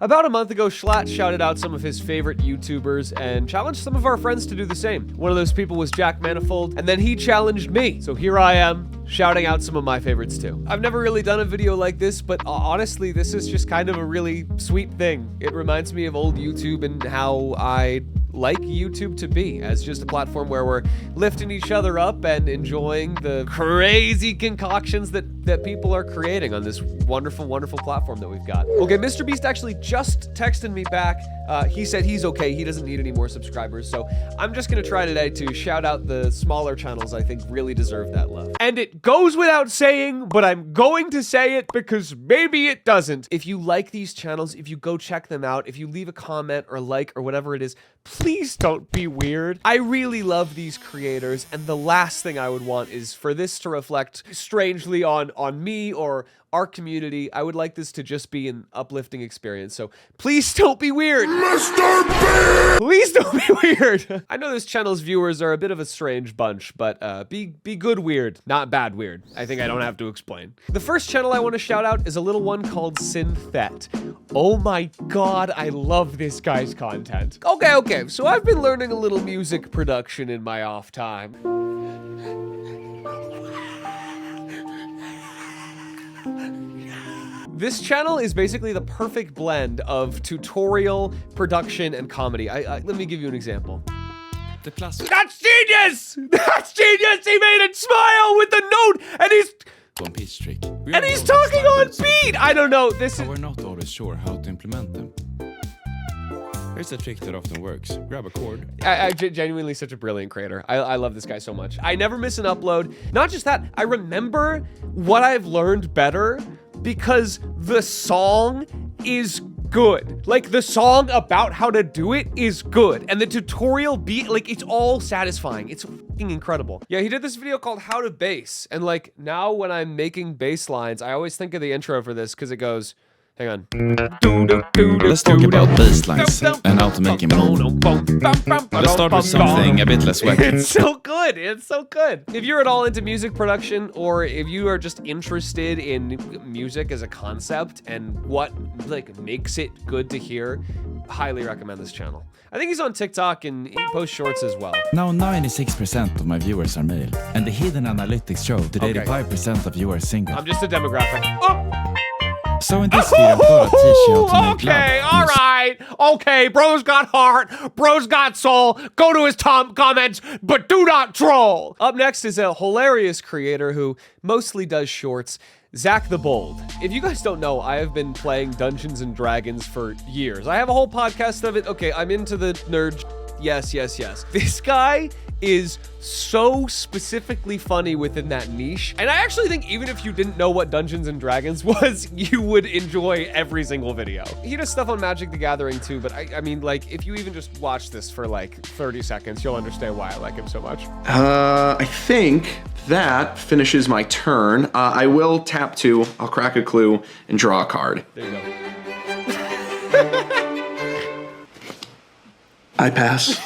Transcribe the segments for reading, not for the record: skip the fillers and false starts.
About a month ago, Schlatt shouted out some of his favorite YouTubers and challenged some of our friends to do the same. One of those people was Jack Manifold, and then he challenged me. So here I am, shouting out some of my favorites too. I've never really done a video like this, but honestly, this is just kind of a really sweet thing. It reminds me of old YouTube and how I like YouTube to be, as just a platform where we're lifting each other up and enjoying the crazy concoctions that people are creating on this wonderful, wonderful platform that we've got. Okay, Mr. Beast actually just texted me back. He said he's okay, he doesn't need any more subscribers, so I'm just gonna try today to shout out the smaller channels I think really deserve that love. And it goes without saying, but I'm going to say it because maybe it doesn't. If you like these channels, if you go check them out, if you leave a comment or like or whatever it is, please don't be weird. I really love these creators, and the last thing I would want is for this to reflect strangely on me or our community. I would like this to just be an uplifting experience, so please don't be weird. Mr. B! Please don't be weird. I know this channel's viewers are a bit of a strange bunch, but be good weird, not bad weird. I think I don't have to explain. The first channel I want to shout out is a little one called Synthet. Oh my god, I love this guy's content. Okay, so I've been learning a little music production in my off time. This channel is basically the perfect blend of tutorial, production, and comedy. Let me give you an example. That's genius! That's genius! He made it smile with the note, and he's talking on beat! I don't know, this is... We're not always sure how to implement them. Here's a trick that often works. Grab a chord. I genuinely such a brilliant creator. I love this guy so much. I never miss an upload. Not just that, I remember what I've learned better because the song is good. Like, the song about how to do it is good. And the tutorial beat, like, it's all satisfying. It's fucking incredible. Yeah, he did this video called How to Bass. And like, now when I'm making bass lines, I always think of the intro for this because it goes, hang on. Let's talk about bass lines and how to make them move. Let's start with something a bit less wacky. It's so good. It's so good. If you're at all into music production, or if you are just interested in music as a concept and what like makes it good to hear, highly recommend this channel. I think he's on TikTok and he posts shorts as well. Now 96% of my viewers are male, and the hidden analytics show that 85% of you are single. I'm just a demographic. Oh! So in this video, I'm gonna teach you how to make okay, love. alright. Okay, bro's got heart, bro's got soul. Go to his comments, but do not troll. Up next is a hilarious creator who mostly does shorts, ZachTheBold. If you guys don't know, I have been playing Dungeons and Dragons for years. I have a whole podcast of it. Okay, I'm into the nerd. Yes. This guy is so specifically funny within that niche. And I actually think even if you didn't know what Dungeons and Dragons was, you would enjoy every single video. He does stuff on Magic the Gathering too, but I mean, like, if you even just watch this for like 30 seconds, you'll understand why I like him so much. I think that finishes my turn. I will tap 2, I'll crack a clue, and draw a card. There you go. I pass.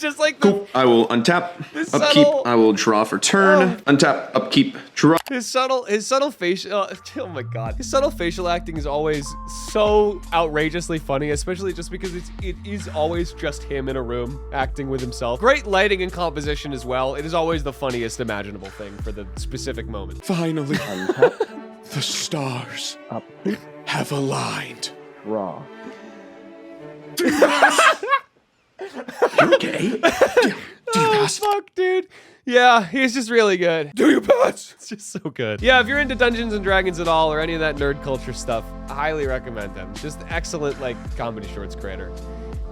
Just like Cool. I will untap, upkeep. I will draw for turn. Untap, upkeep, draw. His subtle facial. Oh my god, his subtle facial acting is always so outrageously funny, especially just because it is always just him in a room acting with himself. Great lighting and composition as well. It is always the funniest imaginable thing for the specific moment. Finally, the stars have aligned. Raw. You're okay? Do you pass? Fuck, dude. Yeah, he's just really good. Do you pass? It's just so good. Yeah, if you're into Dungeons and Dragons at all or any of that nerd culture stuff, I highly recommend him. Just excellent, like, comedy shorts creator.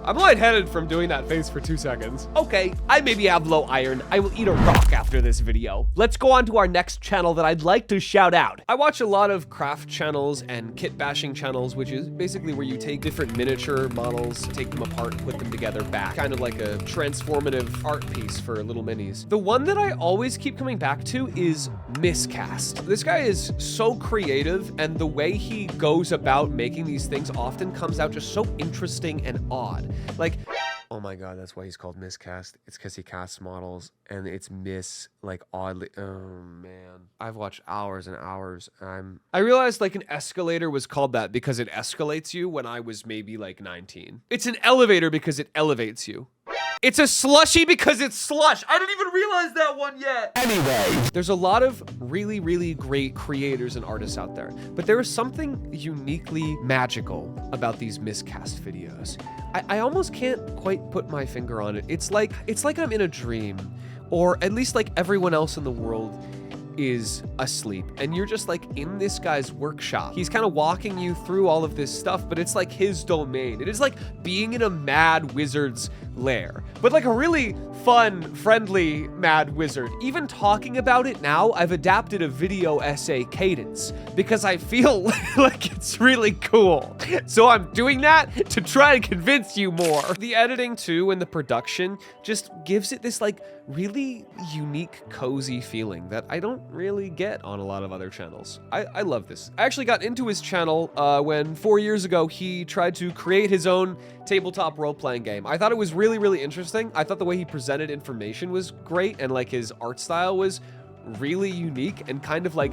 I'm lightheaded from doing that face for 2 seconds. Okay, I maybe have low iron. I will eat a rock after this video. Let's go on to our next channel that I'd like to shout out. I watch a lot of craft channels and kit bashing channels, which is basically where you take different miniature models, take them apart, put them together back. Kind of like a transformative art piece for little minis. The one that I always keep coming back to is Miscast. This guy is so creative, and the way he goes about making these things often comes out just so interesting and odd. Like, Oh my god, that's why he's called Miscast. It's because he casts models, and it's like oddly. Oh man, I've watched hours and hours. I realized like an escalator was called that because it escalates you when I was maybe like 19. It's an elevator because it elevates you. It's a slushy because it's slush. I didn't even realize that one yet. Anyway, there's a lot of really, really great creators and artists out there, but there is something uniquely magical about these miscast videos. I almost can't quite put my finger on it. It's like I'm in a dream, or at least like everyone else in the world is asleep, and you're just like in this guy's workshop. He's kind of walking you through all of this stuff, but it's like his domain. It is like being in a mad wizard's lair, but like a really fun, friendly mad wizard. Even talking about it now, I've adapted a video essay cadence because I feel like it's really cool. So I'm doing that to try and convince you more. The editing too and the production just gives it this like really unique, cozy feeling that I don't really get on a lot of other channels. I love this. I actually got into his channel when 4 years ago he tried to create his own tabletop role-playing game. I thought it was really, really interesting. I thought the way he presented information was great, and like his art style was really unique and kind of like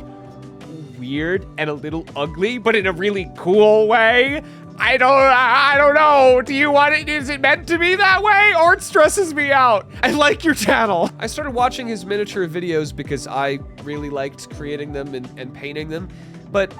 weird and a little ugly, but in a really cool way. I don't know. Do you want it? Is it meant to be that way? Or it stresses me out? I like your channel. I started watching his miniature videos because I really liked creating them and painting them. But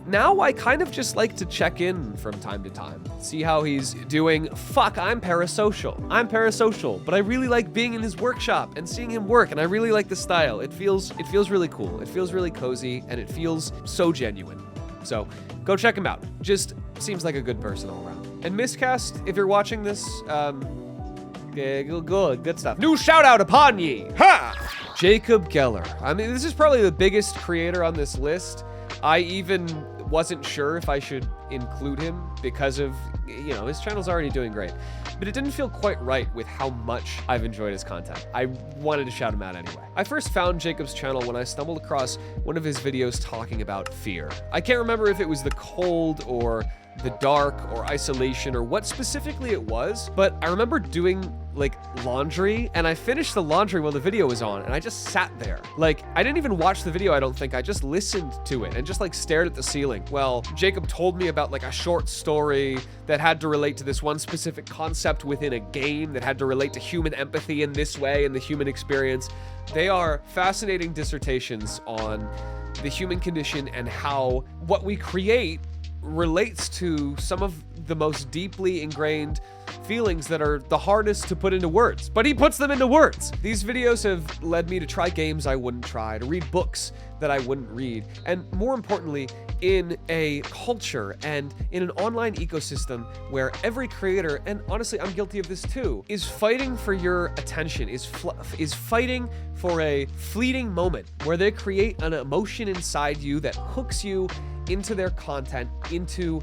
now I kind of just like to check in from time to time, see how he's doing. Fuck, I'm parasocial, but I really like being in his workshop and seeing him work, and I really like the style. It feels really cool. It feels really cozy, and it feels so genuine. So go check him out. Just seems like a good person all around. And Miscast, if you're watching this, good stuff. New shout out upon ye. Ha! Jacob Geller. I mean, this is probably the biggest creator on this list. I even wasn't sure if I should include him because of, you know, his channel's already doing great. But it didn't feel quite right with how much I've enjoyed his content. I wanted to shout him out anyway. I first found Jacob's channel when I stumbled across one of his videos talking about fear. I can't remember if it was the cold or the dark or isolation or what specifically it was, but I remember doing like laundry, and I finished the laundry while the video was on, and I just sat there. Like, I didn't even watch the video, I don't think. I just listened to it and just like stared at the ceiling. Well, Jacob told me about like a short story that had to relate to this one specific concept within a game that had to relate to human empathy in this way and the human experience. They are fascinating dissertations on the human condition and how what we create relates to some of the most deeply ingrained feelings that are the hardest to put into words, but he puts them into words. These videos have led me to try games I wouldn't try, to read books that I wouldn't read, and more importantly, in a culture and in an online ecosystem where every creator, and honestly, I'm guilty of this too, is fighting for your attention, is fighting for a fleeting moment where they create an emotion inside you that hooks you into their content, into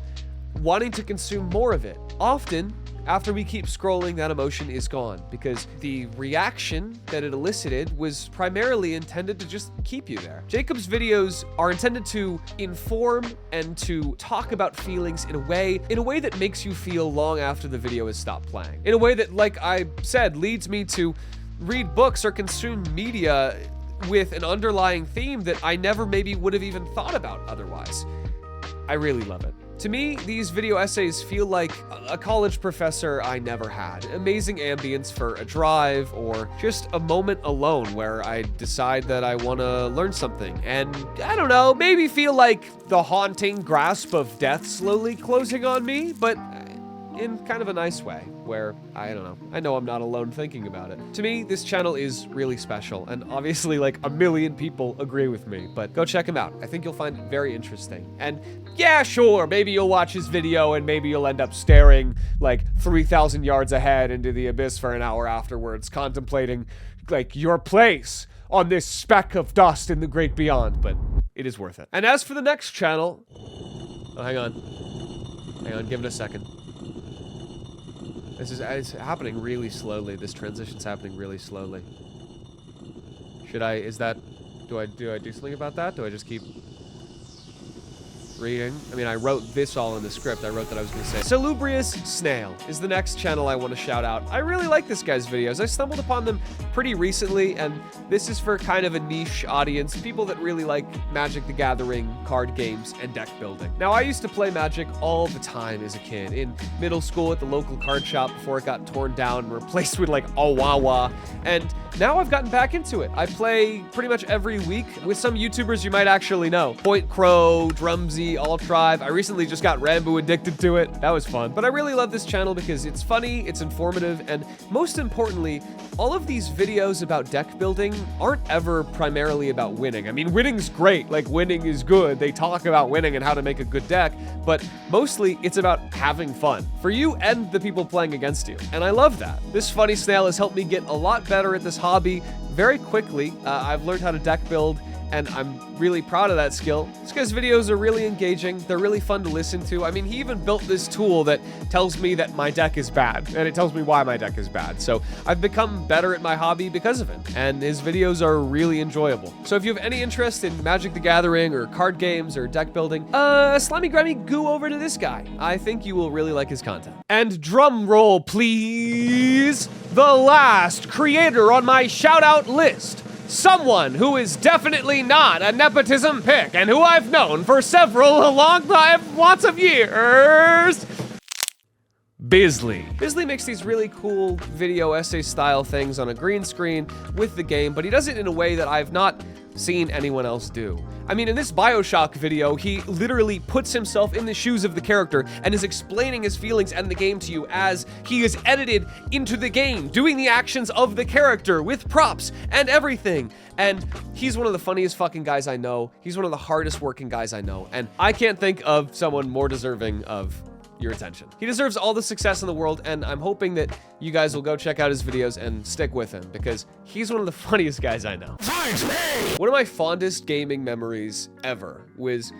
wanting to consume more of it. Often, after we keep scrolling, that emotion is gone because the reaction that it elicited was primarily intended to just keep you there. Jacob's videos are intended to inform and to talk about feelings in a way that makes you feel long after the video has stopped playing. In a way that, like I said, leads me to read books or consume media with an underlying theme that I never maybe would have even thought about otherwise. I really love it. To me, these video essays feel like a college professor I never had. Amazing ambience for a drive or just a moment alone where I decide that I want to learn something. And I don't know, maybe feel like the haunting grasp of death slowly closing on me, but in kind of a nice way where, I don't know, I know I'm not alone thinking about it. To me, this channel is really special, and obviously like a million people agree with me, but go check him out. I think you'll find it very interesting. And yeah, sure, maybe you'll watch his video and maybe you'll end up staring like 3,000 yards ahead into the abyss for an hour afterwards, contemplating like your place on this speck of dust in the great beyond, but it is worth it. And as for the next channel, oh, hang on, give it a second. It's happening really slowly. This transition's happening really slowly. Do I do something about that? Do I just keep... reading. I mean, I wrote this all in the script. I wrote that I was gonna say. Salubrious Snail is the next channel I want to shout out. I really like this guy's videos. I stumbled upon them pretty recently, and this is for kind of a niche audience, people that really like Magic the Gathering, card games, and deck building. Now, I used to play Magic all the time as a kid, in middle school at the local card shop before it got torn down and replaced with like a Wawa, and now I've gotten back into it. I play pretty much every week with some YouTubers you might actually know. Point Crow, Drumsy, All Tribe. I recently just got Rambo addicted to it. That was fun. But I really love this channel because it's funny, it's informative, and most importantly, all of these videos about deck building aren't ever primarily about winning. I mean, winning's great. Like, winning is good. They talk about winning and how to make a good deck, but mostly it's about having fun for you and the people playing against you. And I love that. This funny snail has helped me get a lot better at this hobby very quickly. I've learned how to deck build, and I'm really proud of that skill. This guy's videos are really engaging. They're really fun to listen to. I mean, he even built this tool that tells me that my deck is bad, and it tells me why my deck is bad. So I've become better at my hobby because of it, and his videos are really enjoyable. So if you have any interest in Magic the Gathering or card games or deck building, slimy grimy goo over to this guy. I think you will really like his content. And drum roll, please. The last creator on my shout out list. Someone who is definitely not a nepotism pick and who I've known for a long time, lots of years. Bizly. Bizly makes these really cool video essay style things on a green screen with the game, but he does it in a way that I've not seen anyone else do. I mean, in this BioShock video, he literally puts himself in the shoes of the character and is explaining his feelings and the game to you as he is edited into the game, doing the actions of the character with props and everything. And he's one of the funniest fucking guys I know. He's one of the hardest working guys I know. And I can't think of someone more deserving of your attention. He deserves all the success in the world, and I'm hoping that you guys will go check out his videos and stick with him because he's one of the funniest guys I know. One of my fondest gaming memories ever was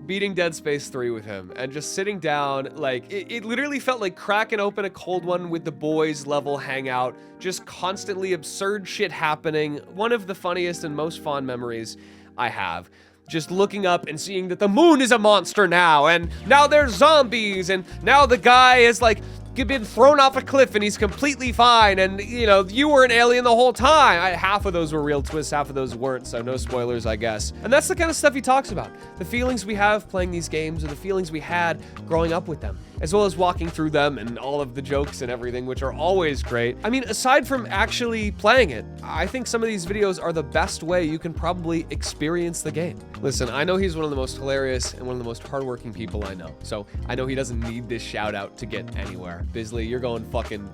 beating Dead Space 3 with him and just sitting down, like, it literally felt like cracking open a cold one with the boys level hangout, just constantly absurd shit happening. One of the funniest and most fond memories I have. Just looking up and seeing that the moon is a monster now, and now there's zombies, and now the guy is like been thrown off a cliff and he's completely fine, and you know, you were an alien the whole time. Half of those were real twists, half of those weren't, so no spoilers, I guess. And that's the kind of stuff he talks about. The feelings we have playing these games, or the feelings we had growing up with them, as well as walking through them and all of the jokes and everything, which are always great. I mean, aside from actually playing it, I think some of these videos are the best way you can probably experience the game. Listen, I know he's one of the most hilarious and one of the most hardworking people I know, so I know he doesn't need this shout out to get anywhere. Bizly, you're going fucking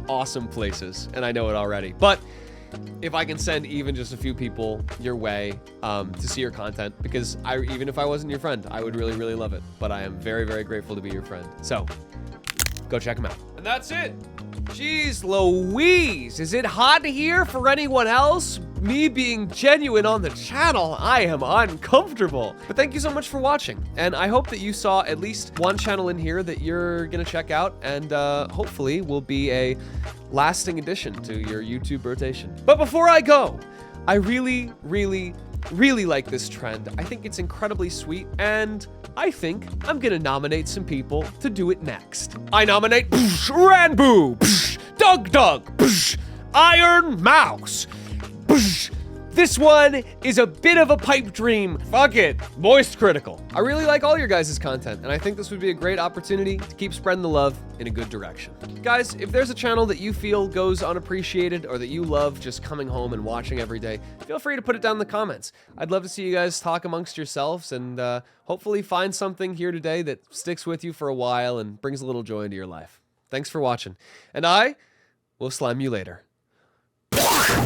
awesome places, and I know it already. But if I can send even just a few people your way to see your content, because even if I wasn't your friend, I would really, really love it. But I am very, very grateful to be your friend. So go check him out. And that's it. Jeez Louise, is it hot here for anyone else? Me being genuine on the channel, I am uncomfortable. But thank you so much for watching, and I hope that you saw at least one channel in here that you're gonna check out, and hopefully will be a lasting addition to your YouTube rotation. But before I go, I really, really, really like this trend. I think it's incredibly sweet, and I think I'm gonna nominate some people to do it next. I nominate Ranboo, Doug, Iron Mouse. This one is a bit of a pipe dream. Fuck it, Moist Critical. I really like all your guys' content, and I think this would be a great opportunity to keep spreading the love in a good direction. Guys, if there's a channel that you feel goes unappreciated or that you love just coming home and watching every day, feel free to put it down in the comments. I'd love to see you guys talk amongst yourselves and hopefully find something here today that sticks with you for a while and brings a little joy into your life. Thanks for watching, and I will slime you later.